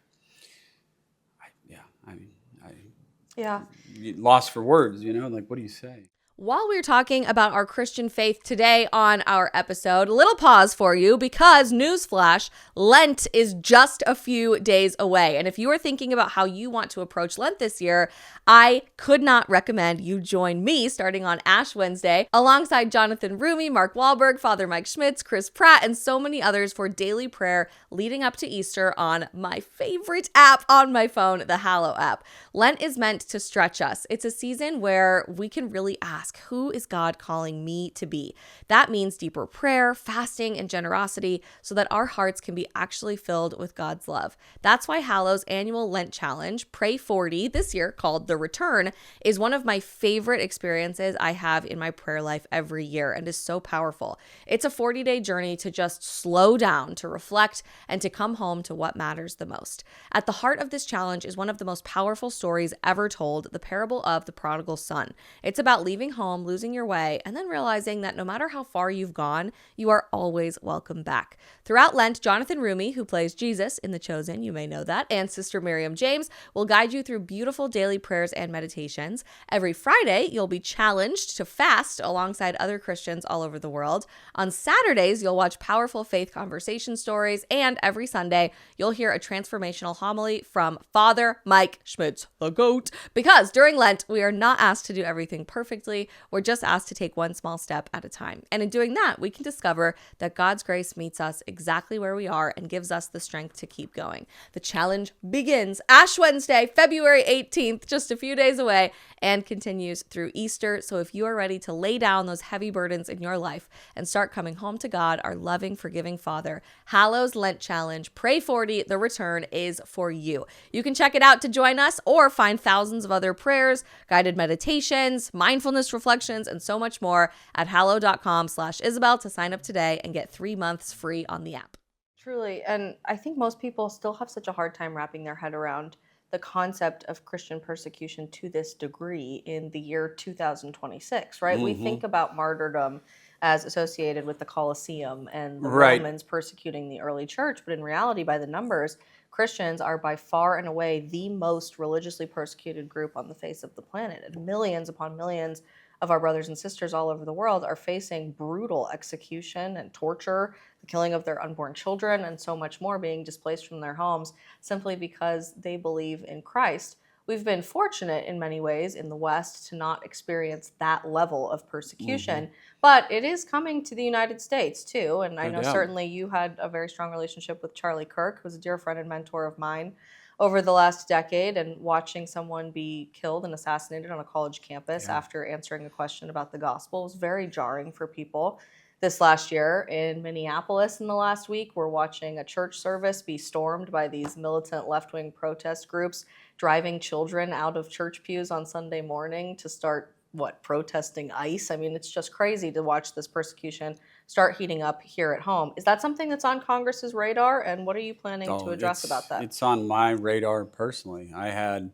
A: Lost for words, what do you say?
B: While we're talking about our Christian faith today on our episode, a little pause for you because newsflash, Lent is just a few days away. And if you are thinking about how you want to approach Lent this year, I could not recommend you join me starting on Ash Wednesday alongside Jonathan Rumi, Mark Wahlberg, Father Mike Schmitz, Chris Pratt, and so many others for daily prayer leading up to Easter on my favorite app on my phone, the Hallow app. Lent is meant to stretch us. It's a season where we can really ask, who is God calling me to be? That means deeper prayer, fasting, and generosity so that our hearts can be actually filled with God's love. That's why Hallow's annual Lent challenge, Pray 40, this year called The Return, is one of my favorite experiences I have in my prayer life every year and is so powerful. It's a 40-day journey to just slow down, to reflect, and to come home to what matters the most. At the heart of this challenge is one of the most powerful stories ever told, the parable of the prodigal son. It's about leaving home, losing your way, and then realizing that no matter how far you've gone, you are always welcome back. Throughout Lent, Jonathan Rumi, who plays Jesus in The Chosen, you may know that, and Sister Miriam James will guide you through beautiful daily prayers and meditations. Every Friday, you'll be challenged to fast alongside other Christians all over the world. On Saturdays, you'll watch powerful faith conversation stories, and every Sunday, you'll hear a transformational homily from Father Mike Schmitz, the GOAT, because during Lent, we are not asked to do everything perfectly. story. We're just asked to take one small step at a time. And in doing that, we can discover that God's grace meets us exactly where we are and gives us the strength to keep going. The challenge begins Ash Wednesday, February 18th, just a few days away, and continues through Easter. So if you are ready to lay down those heavy burdens in your life and start coming home to God, our loving, forgiving Father, Hallows Lent Challenge, Pray 40, the return is for you. You can check it out to join us or find thousands of other prayers, guided meditations, mindfulness reflections, and so much more at hallow.com/Isabel to sign up today and get 3 months free on the app.
E: Truly. And I think most people still have such a hard time wrapping their head around the concept of Christian persecution to this degree in the year 2026, right? We think about martyrdom as associated with the Colosseum and the Romans persecuting the early church, but in reality, by the numbers, Christians are by far and away the most religiously persecuted group on the face of the planet. And millions upon millions of our brothers and sisters all over the world are facing brutal execution and torture, the killing of their unborn children, and so much more, being displaced from their homes simply because they believe in Christ. We've been fortunate in many ways in the West to not experience that level of persecution, but it is coming to the United States too. And I know certainly you had a very strong relationship with Charlie Kirk, who's a dear friend and mentor of mine over the last decade, and watching someone be killed and assassinated on a college campus after answering a question about the gospel was very jarring for people. This last year in Minneapolis in the last week, we're watching a church service be stormed by these militant left-wing protest groups, driving children out of church pews on Sunday morning to start, protesting ICE. I mean, it's just crazy to watch this persecution start heating up here at home. Is that something that's on Congress's radar? And what are you planning to address about that?
A: It's on my radar personally. I had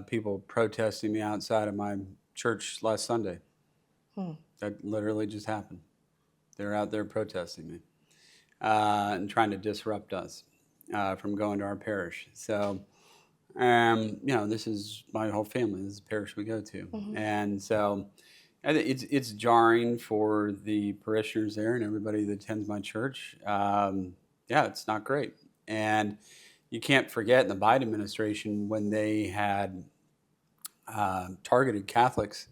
A: people protesting me outside of my church last Sunday. That literally just happened. They're out there protesting me and trying to disrupt us from going to our parish. So, this is my whole family. This is the parish we go to. And so I think it's jarring for the parishioners there and everybody that attends my church. It's not great. And you can't forget in the Biden administration when they had targeted Catholics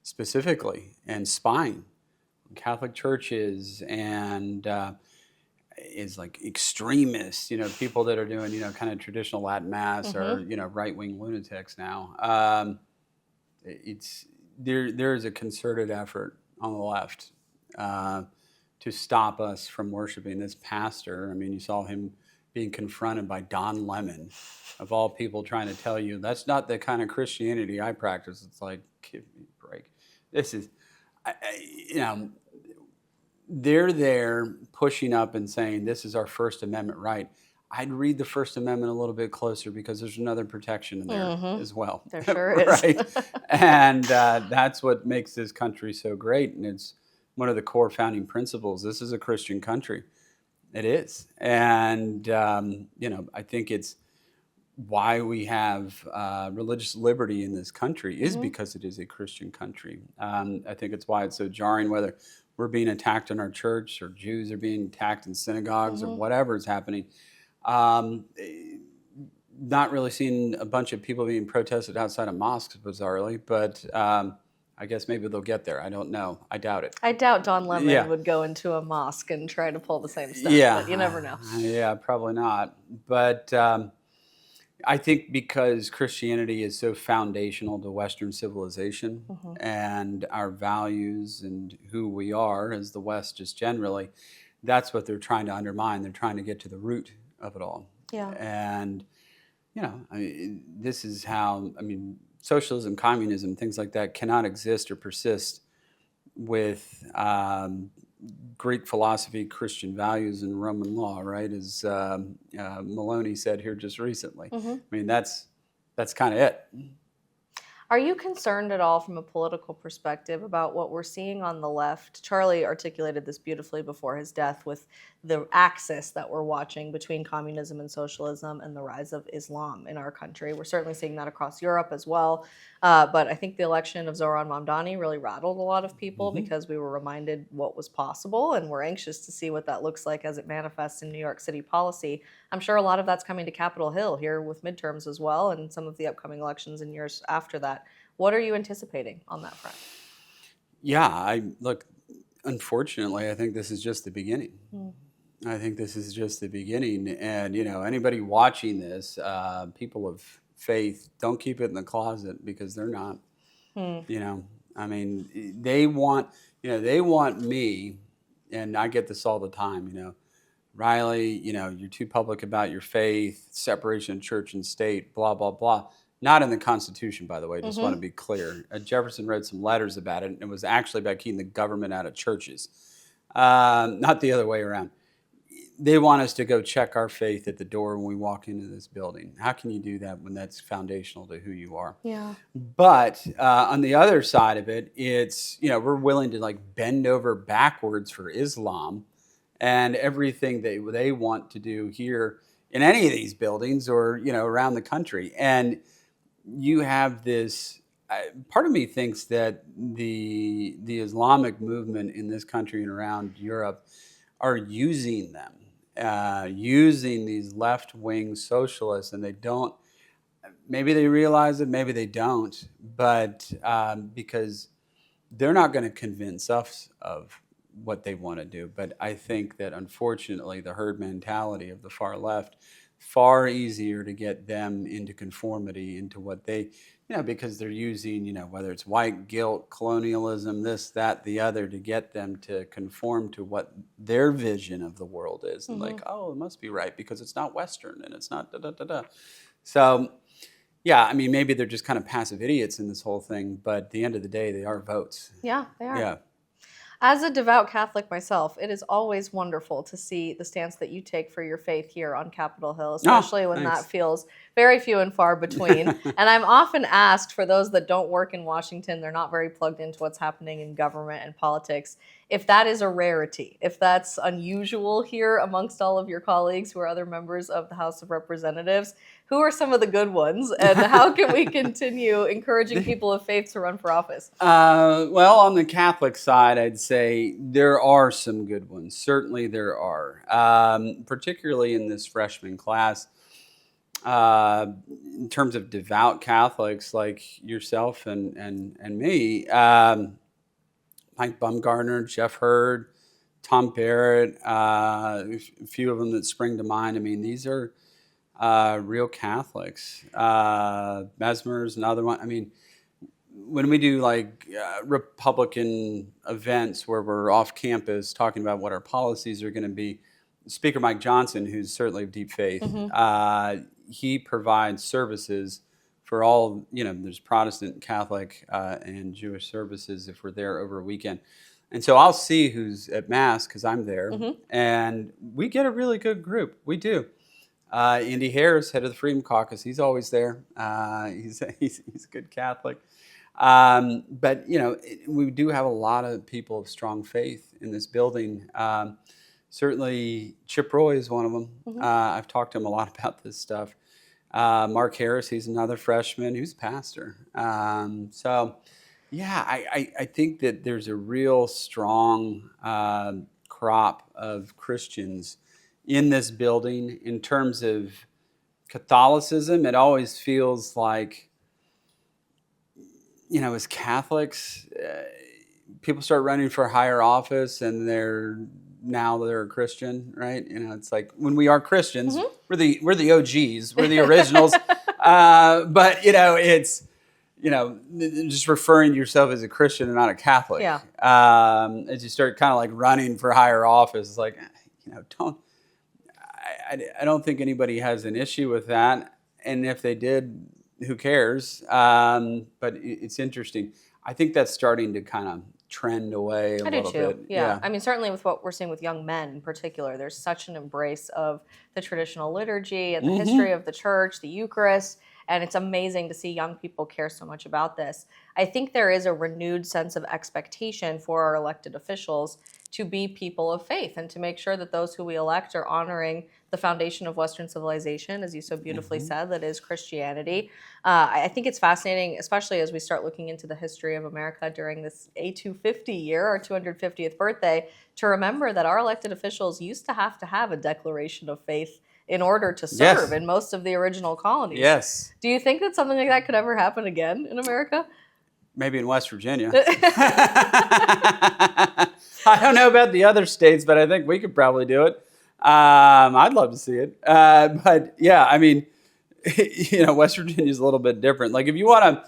A: specifically and spying Catholic churches and is like extremists, people that are doing, kind of traditional Latin Mass or, right-wing lunatics now. There's a concerted effort on the left to stop us from worshiping this pastor. I mean, you saw him being confronted by Don Lemon, of all people, trying to tell you, that's not the kind of Christianity I practice. It's like, give me a break. This is, they're there pushing up and saying, this is our First Amendment right. I'd read the First Amendment a little bit closer because there's another protection in there as well.
B: There sure is.
A: Right? And that's what makes this country so great. And it's one of the core founding principles. This is a Christian country. It is. And, I think it's why we have religious liberty in this country is because it is a Christian country. I think it's why it's so jarring, whether we're being attacked in our church or Jews are being attacked in synagogues or whatever is happening. Not really seeing a bunch of people being protested outside of mosques, bizarrely, but I guess maybe they'll get there. I don't know. I doubt it.
B: I doubt Don Lemon would go into a mosque and try to pull the same stuff, but you never know.
A: Yeah, probably not. But I think because Christianity is so foundational to Western civilization and our values and who we are as the West just generally, that's what they're trying to undermine. They're trying to get to the root of it all.
B: Yeah.
A: And, this is how, socialism, communism, things like that cannot exist or persist with Greek philosophy, Christian values, and Roman law, right? As Maloney said here just recently. That's kind of it.
B: Are you concerned at all from a political perspective about what we're seeing on the left? Charlie articulated this beautifully before his death with the axis that we're watching between communism and socialism and the rise of Islam in our country. We're certainly seeing that across Europe as well. But I think the election of Zoran Mamdani really rattled a lot of people because we were reminded what was possible, and we're anxious to see what that looks like as it manifests in New York City policy. I'm sure a lot of that's coming to Capitol Hill here with midterms as well and some of the upcoming elections and years after that. What are you anticipating on that front?
A: Yeah, I look, unfortunately, I think this is just the beginning. I think this is just the beginning. And, anybody watching this, people of faith, don't keep it in the closet because they're not. I mean, they want me, and I get this all the time, Riley, you're too public about your faith, separation of church and state, blah, blah, blah. Not in the Constitution, by the way, just want to be clear. Jefferson wrote some letters about it, and it was actually about keeping the government out of churches, not the other way around. They want us to go check our faith at the door when we walk into this building. How can you do that when that's foundational to who you are?
B: Yeah.
A: But on the other side of it, it's, we're willing to like bend over backwards for Islam and everything they want to do here in any of these buildings or, around the country. And you have this, part of me thinks that the Islamic movement in this country and around Europe are using them. Using these left-wing socialists, and they don't, maybe they realize it, maybe they don't, but because they're not going to convince us of what they want to do. But I think that unfortunately the herd mentality of the far left, far easier to get them into conformity into what they, because they're using, whether it's white guilt, colonialism, this, that, the other, to get them to conform to what their vision of the world is. And like, oh, it must be right because it's not Western and it's not da-da-da-da. So, yeah, I mean, maybe they're just kind of passive idiots in this whole thing, but at the end of the day, they are votes.
B: Yeah, they are.
A: Yeah.
B: As a devout Catholic myself, it is always wonderful to see the stance that you take for your faith here on Capitol Hill, especially when
A: thanks.
B: that feels very few and far between. And I'm often asked, for those that don't work in Washington, they're not very plugged into what's happening in government and politics, if that is a rarity, if that's unusual here amongst all of your colleagues who are other members of the House of Representatives. Who are some of the good ones, and how can we continue encouraging people of faith to run for office?
A: Well, on the Catholic side, I'd say there are some good ones. Certainly there are, particularly in this freshman class. In terms of devout Catholics like yourself and me, Mike Bumgarner, Jeff Hurd, Tom Barrett, a few of them that spring to mind. I mean, these are real Catholics. Mesmer's another one. I mean, when we do like Republican events where we're off campus talking about what our policies are going to be, Speaker Mike Johnson, who's certainly of deep faith, he provides services for all, there's Protestant, Catholic, and Jewish services if we're there over a weekend. And so I'll see who's at Mass because I'm there, and we get a really good group. We do. Andy Harris, head of the Freedom Caucus, he's always there. He's a good Catholic. But, we do have a lot of people of strong faith in this building. Certainly Chip Roy is one of them. I've talked to him a lot about this stuff. Mark Harris, he's another freshman who's a pastor. So, yeah, I think that there's a real strong crop of Christians in this building. In terms of Catholicism, it always feels like, as Catholics, people start running for higher office and they're a Christian, right? It's like when we are Christians, we're the OGs, we're the originals. But it's, just referring to yourself as a Christian and not a Catholic.
B: Yeah.
A: As you start kind of like running for higher office, it's like, I don't think anybody has an issue with that. And if they did, who cares? But it's interesting. I think that's starting to kind of trend away a little bit.
B: Yeah. I mean, certainly with what we're seeing with young men in particular, there's such an embrace of the traditional liturgy and the history of the church, the Eucharist. And it's amazing to see young people care so much about this. I think there is a renewed sense of expectation for our elected officials to be people of faith and to make sure that those who we elect are honoring the foundation of Western civilization, as you so beautifully said, that is Christianity. I think it's fascinating, especially as we start looking into the history of America during this A250 year, our 250th birthday, to remember that our elected officials used to have a declaration of faith in order to serve in most of the original colonies.
A: Yes.
B: Do you think that something like that could ever happen again in America?
A: Maybe in West Virginia. I don't know about the other states, but I think we could probably do it. I'd love to see it. But yeah, I mean, West Virginia is a little bit different. Like if you want to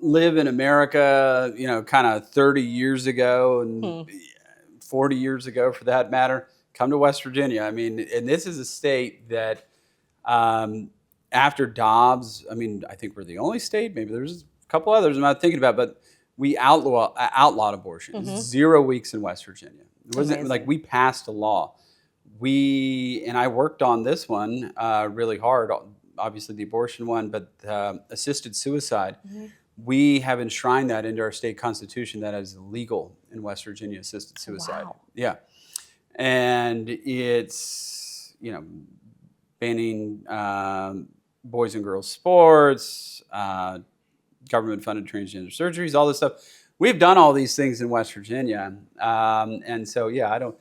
A: live in America, kind of 30 years ago and 40 years ago for that matter, come to West Virginia. I mean, and this is a state that after Dobbs, I mean, I think we're the only state, maybe there's a couple others I'm not thinking about, but we outlawed abortion. 0 weeks in West Virginia. It wasn't like we passed a law. And I worked on this one really hard, obviously the abortion one, but assisted suicide. We have enshrined that into our state constitution that is illegal in West Virginia, assisted suicide.
B: Wow.
A: Yeah. And it's, banning boys and girls sports, government-funded transgender surgeries, all this stuff. We've done all these things in West Virginia. And so, yeah, I don't,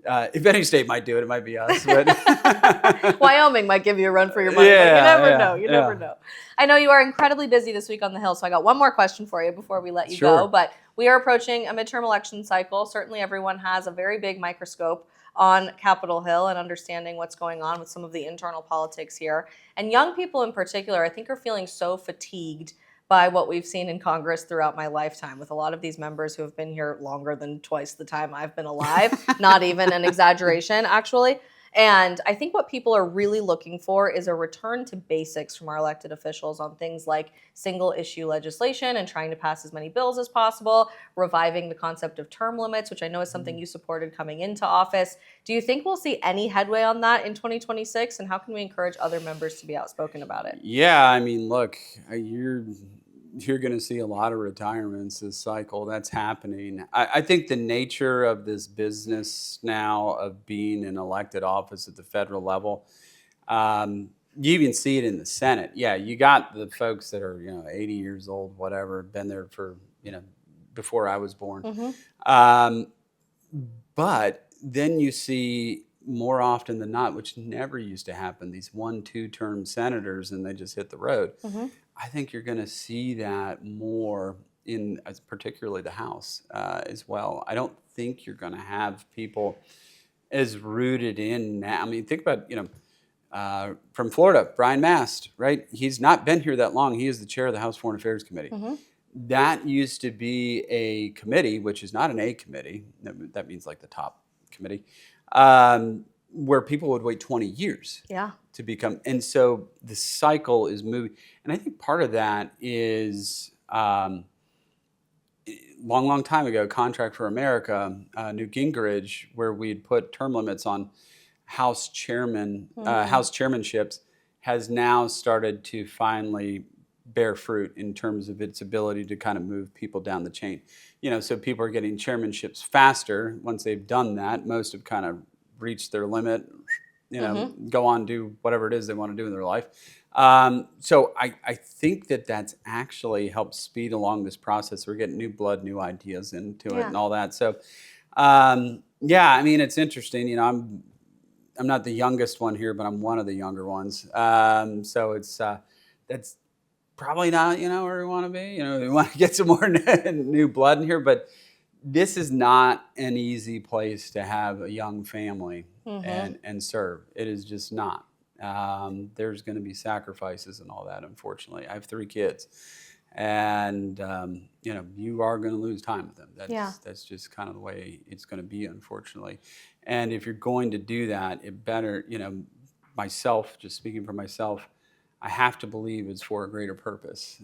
A: if any state might do it, it might be us. But
B: Wyoming might give you a run for your money.
A: Yeah,
B: You never
A: yeah,
B: know. You never know. I know you are incredibly busy this week on the Hill, so I got one more question for you before we let you go.
A: Sure.
B: But we are approaching a midterm election cycle. Certainly everyone has a very big microscope on Capitol Hill and understanding what's going on with some of the internal politics here. And young people in particular, I think, are feeling so fatigued by what we've seen in Congress throughout my lifetime, with a lot of these members who have been here longer than twice the time I've been alive. Not even an exaggeration, actually. And I think what people are really looking for is a return to basics from our elected officials on things like single issue legislation and trying to pass as many bills as possible, reviving the concept of term limits, which I know is something you supported coming into office. Do you think we'll see any headway on that in 2026? And how can we encourage other members to be outspoken about it?
A: yeah, I mean, look, you're going to see a lot of retirements this cycle. That's happening. I think the nature of this business now of being in elected office at the federal level, you even see it in the Senate. Yeah, you got the folks that are 80 years old, whatever, been there for before I was born. But then you see more often than not, which never used to happen, these 1-2 term senators and they just hit the road. I think you're going to see that more in particularly the House as well. I don't think you're going to have people as rooted in now. I mean, think about, from Florida, Brian Mast, right? He's not been here that long. He is the chair of the House Foreign Affairs Committee. That used to be a committee, which is not an A committee. That means like the top committee, where people would wait 20 years. To become, and so the cycle is moving. And I think part of that is long time ago, Contract for America, Newt Gingrich, where we'd put term limits on House chairmanships, has now started to finally bear fruit in terms of its ability to kind of move people down the chain. So people are getting chairmanships faster. Once they've done that, most have kind of reached their limit, go on, do whatever it is they want to do in their life. So I think that's actually helped speed along this process. We're getting new blood, new ideas into it and all that. So, I mean, it's interesting. I'm not the youngest one here, but I'm one of the younger ones. So it's, that's probably not, where we want to be. We want to get some more new blood in here, but this is not an easy place to have a young family and serve. It is just not. There's going to be sacrifices and all that, unfortunately. I have 3 kids. And, you are going to lose time with them. That's just kind of the way it's going to be, unfortunately. And if you're going to do that, it better, myself, just speaking for myself, I have to believe it's for a greater purpose.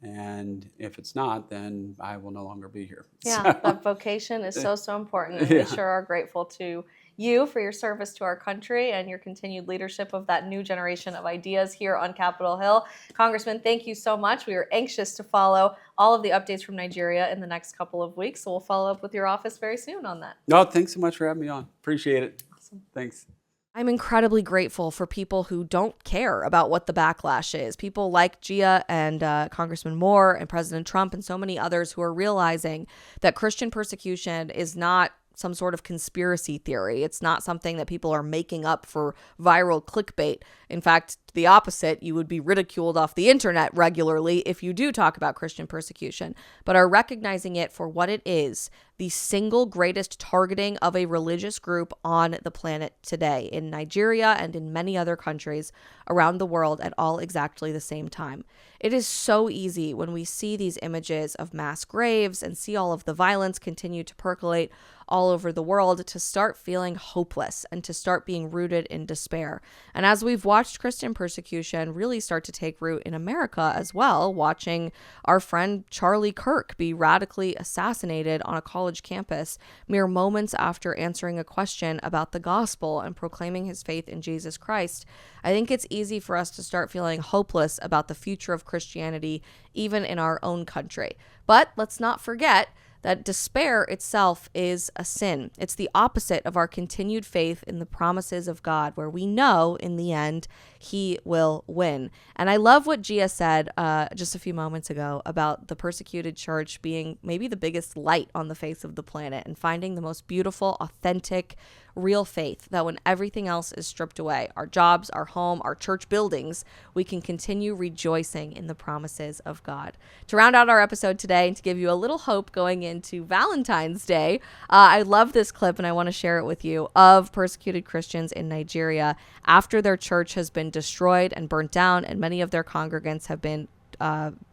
A: And if it's not, then I will no longer be here.
B: That vocation is so important. And we sure are grateful to you for your service to our country and your continued leadership of that new generation of ideas here on Capitol Hill. Congressman, thank you so much. We are anxious to follow all of the updates from Nigeria in the next couple of weeks. So we'll follow up with your office very soon on that.
A: No, thanks so much for having me on. Appreciate it.
B: Awesome.
A: Thanks.
B: I'm incredibly grateful for people who don't care about what the backlash is. People like Gia and Congressman Moore and President Trump and so many others who are realizing that Christian persecution is not some sort of conspiracy theory. It's not something that people are making up for viral clickbait. In fact, the opposite, you would be ridiculed off the internet regularly if you do talk about Christian persecution, but are recognizing it for what it is, the single greatest targeting of a religious group on the planet today, in Nigeria and in many other countries around the world at all exactly the same time. It is so easy when we see these images of mass graves and see all of the violence continue to percolate all over the world to start feeling hopeless and to start being rooted in despair. And as we've watched Christian persecution really start to take root in America as well, watching our friend Charlie Kirk be radically assassinated on a college campus mere moments after answering a question about the gospel and proclaiming his faith in Jesus Christ, I think it's easy for us to start feeling hopeless about the future of Christianity, even in our own country. But let's not forget that despair itself is a sin. It's the opposite of our continued faith in the promises of God, where we know in the end he will win. And I love what Gia said just a few moments ago about the persecuted church being maybe the biggest light on the face of the planet and finding the most beautiful, authentic, real faith that when everything else is stripped away, our jobs, our home, our church buildings, we can continue rejoicing in the promises of God. To round out our episode today and to give you a little hope going into Valentine's Day, I love this clip and I want to share it with you of persecuted Christians in Nigeria after their church has been destroyed and burnt down and many of their congregants have been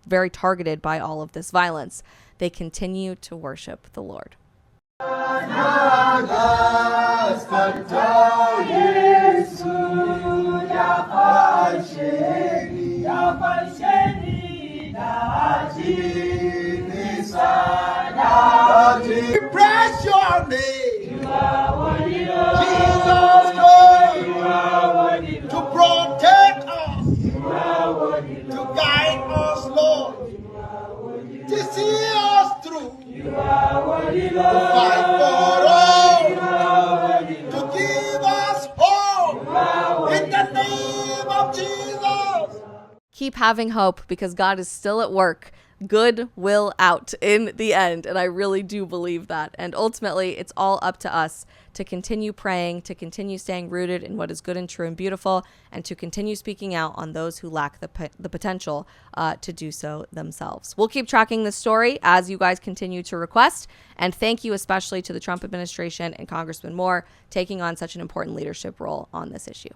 B: very targeted by all of this violence. They continue to worship the Lord.
C: Press your name, Jesus Lord, to protect us, to guide us, Lord, to see us through, to fight for us, to give us hope in the name of Jesus.
B: Keep having hope because God is still at work. Good will out in the end. And I really do believe that. And ultimately, it's all up to us to continue praying, to continue staying rooted in what is good and true and beautiful, and to continue speaking out on those who lack the potential to do so themselves. We'll keep tracking this story as you guys continue to request. And thank you especially to the Trump administration and Congressman Moore taking on such an important leadership role on this issue.